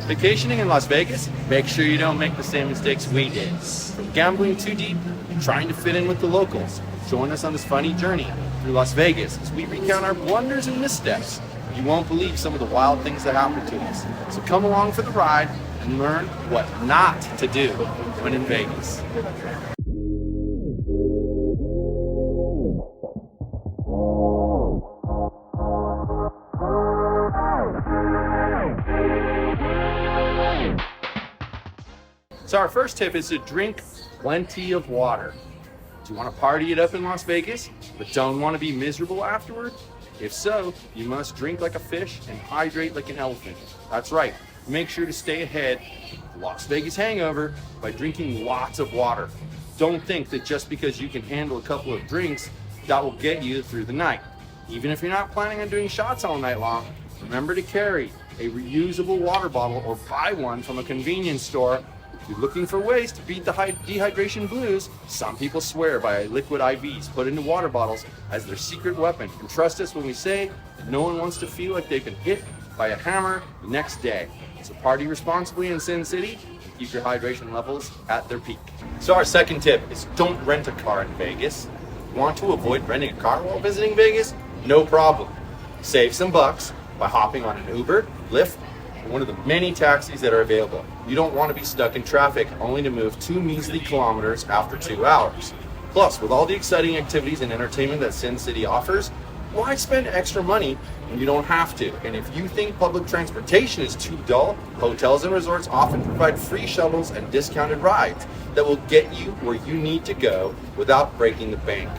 Vacationing in Las Vegas? Make sure you don't make the same mistakes we did. From gambling too deep, trying to fit in with the locals. Join us on this funny journey through Las Vegas as we recount our blunders and missteps. You won't believe some of the wild things that happen to us. So come along for the ride and learn what not to do when in Vegas. So our first tip is to drink plenty of water. Do you want to party it up in Las Vegas, but don't want to be miserable afterward? If so, you must drink like a fish and hydrate like an elephant. That's right. Make sure to stay ahead of the Las Vegas hangover by drinking lots of water. Don't think that just because you can handle a couple of drinks, that will get you through the night. Even if you're not planning on doing shots all night long, remember to carry a reusable water bottle or buy one from a convenience store. If you're looking for ways to beat the dehydration blues, some people swear by liquid IVs put into water bottles as their secret weapon. And trust us when we say that no one wants to feel like they've been hit by a hammer the next day. So party responsibly in Sin City and keep your hydration levels at their peak. So our second tip is don't rent a car in Vegas. Want to avoid renting a car while visiting Vegas? No problem. Save some bucks by hopping on an Uber, Lyft, or one of the many taxis that are available. You don't want to be stuck in traffic only to move 2 measly kilometers after 2 hours. Plus, with all the exciting activities and entertainment that Sin City offers, why spend extra money when you don't have to? And if you think public transportation is too dull, hotels and resorts often provide free shuttles and discounted rides that will get you where you need to go without breaking the bank.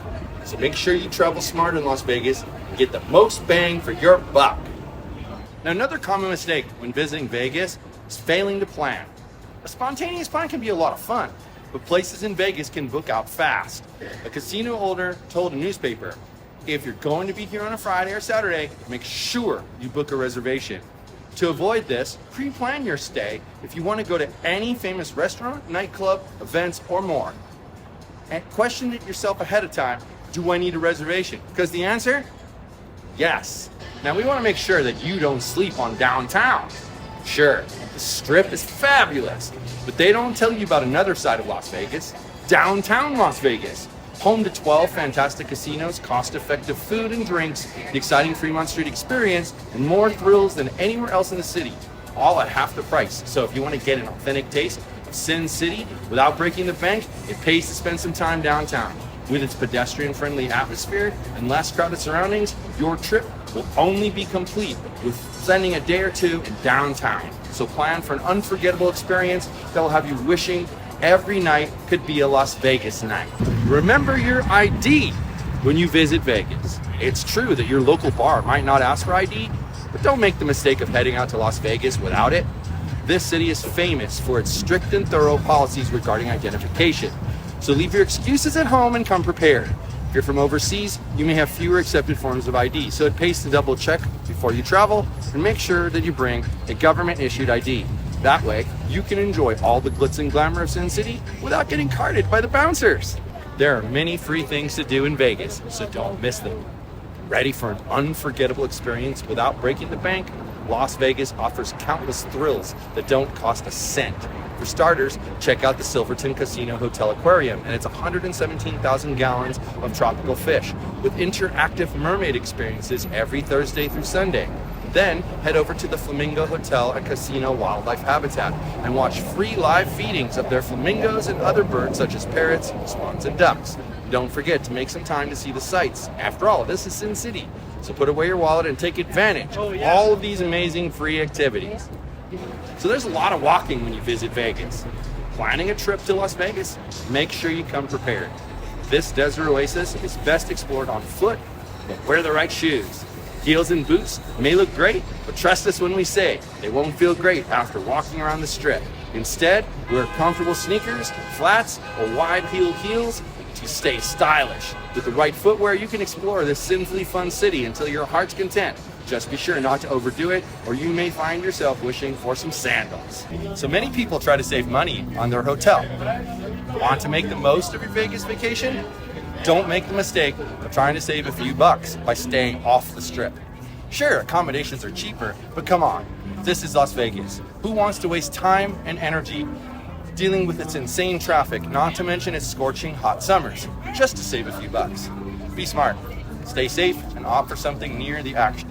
So make sure you travel smart in Las Vegas and get the most bang for your buck. Now, another common mistake when visiting Vegas is failing to plan. A spontaneous plan can be a lot of fun, but places in Vegas can book out fast. A casino owner told a newspaper, if you're going to be here on a Friday or Saturday, make sure you book a reservation. To avoid this, pre-plan your stay if you want to go to any famous restaurant, nightclub, events, or more. And question it yourself ahead of time, do I need a reservation? Because the answer, yes. Now we want to make sure that you don't sleep on downtown. Sure, the Strip is fabulous, but they don't tell you about another side of Las Vegas, downtown Las Vegas. Home to 12 fantastic casinos, cost-effective food and drinks, the exciting Fremont Street experience, and more thrills than anywhere else in the city, all at half the price. So if you want to get an authentic taste of Sin City without breaking the bank, it pays to spend some time downtown. With its pedestrian-friendly atmosphere and less crowded surroundings, your trip will only be complete with spending a day or two in downtown. So plan for an unforgettable experience that will have you wishing every night could be a Las Vegas night. Remember your ID when you visit Vegas. It's true that your local bar might not ask for ID, but don't make the mistake of heading out to Las Vegas without it. This city is famous for its strict and thorough policies regarding identification. So leave your excuses at home and come prepared. If you're from overseas, you may have fewer accepted forms of ID, so it pays to double check before you travel and make sure that you bring a government-issued ID. That way, you can enjoy all the glitz and glamour of Sin City without getting carded by the bouncers. There are many free things to do in Vegas, so don't miss them. Ready for an unforgettable experience without breaking the bank? Las Vegas offers countless thrills that don't cost a cent. For starters, check out the Silverton Casino Hotel Aquarium and its 117,000 gallons of tropical fish with interactive mermaid experiences every Thursday through Sunday. Then head over to the Flamingo Hotel and Casino Wildlife Habitat and watch free live feedings of their flamingos and other birds such as parrots, swans, and ducks. Don't forget to make some time to see the sights. After all, this is Sin City, so put away your wallet and take advantage of all of these amazing free activities. So there's a lot of walking when you visit Vegas. Planning a trip to Las Vegas? Make sure you come prepared. This desert oasis is best explored on foot, but wear the right shoes. Heels and boots may look great, but trust us when we say they won't feel great after walking around the Strip. Instead, wear comfortable sneakers, flats, or wide-heeled heels to stay stylish. With the right footwear, you can explore this sinfully fun city until your heart's content. Just be sure not to overdo it, or you may find yourself wishing for some sandals. So many people try to save money on their hotel. Want to make the most of your Vegas vacation? Don't make the mistake of trying to save a few bucks by staying off the Strip. Sure, accommodations are cheaper, but come on. This is Las Vegas. Who wants to waste time and energy dealing with its insane traffic, not to mention its scorching hot summers, just to save a few bucks? Be smart, stay safe, and opt for something near the action.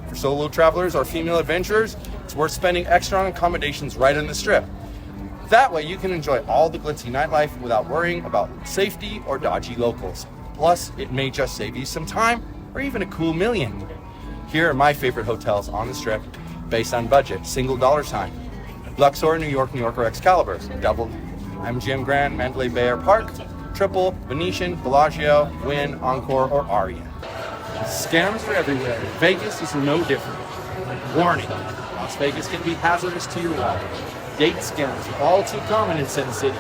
For solo travelers or female adventurers, it's worth spending extra on accommodations right on the Strip. That way you can enjoy all the glitzy nightlife without worrying about safety or dodgy locals. Plus, it may just save you some time or even a cool million. Here are my favorite hotels on the Strip based on budget, single dollar sign. Luxor, New York or Excalibur. Double, MGM Grand, Mandalay Bay or Park. Triple, Venetian, Bellagio, Wynn, Encore, or Aria. Scams are everywhere. Vegas is no different. Warning, Las Vegas can be hazardous to your wallet. Date scams are all too common in Sin City.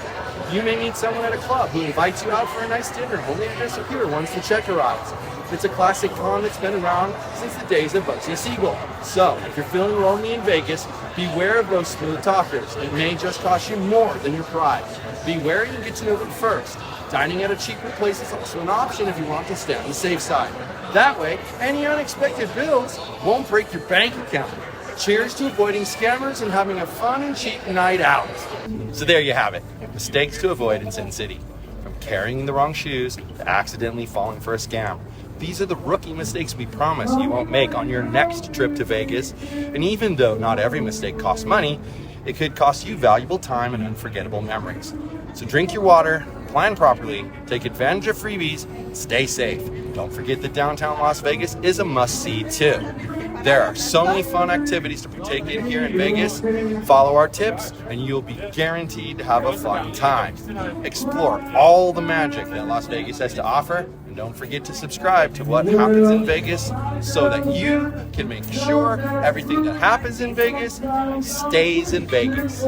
You may meet someone at a club who invites you out for a nice dinner, only to disappear once the check arrives. It's a classic con that's been around since the days of Bugsy Siegel. So, if you're feeling lonely in Vegas, beware of those smooth talkers. It may just cost you more than your pride. Be wary and get to know them first. Dining at a cheaper place is also an option if you want to stay on the safe side. That way, any unexpected bills won't break your bank account. Cheers to avoiding scammers and having a fun and cheap night out. So there you have it. Mistakes to avoid in Sin City. From carrying the wrong shoes to accidentally falling for a scam. These are the rookie mistakes we promise you won't make on your next trip to Vegas. And even though not every mistake costs money, it could cost you valuable time and unforgettable memories. So drink your water, plan properly, take advantage of freebies, and stay safe. Don't forget that downtown Las Vegas is a must-see too. There are so many fun activities to partake in here in Vegas. Follow our tips and you'll be guaranteed to have a fun time. Explore all the magic that Las Vegas has to offer. And don't forget to subscribe to What Happens in Vegas so that you can make sure everything that happens in Vegas stays in Vegas.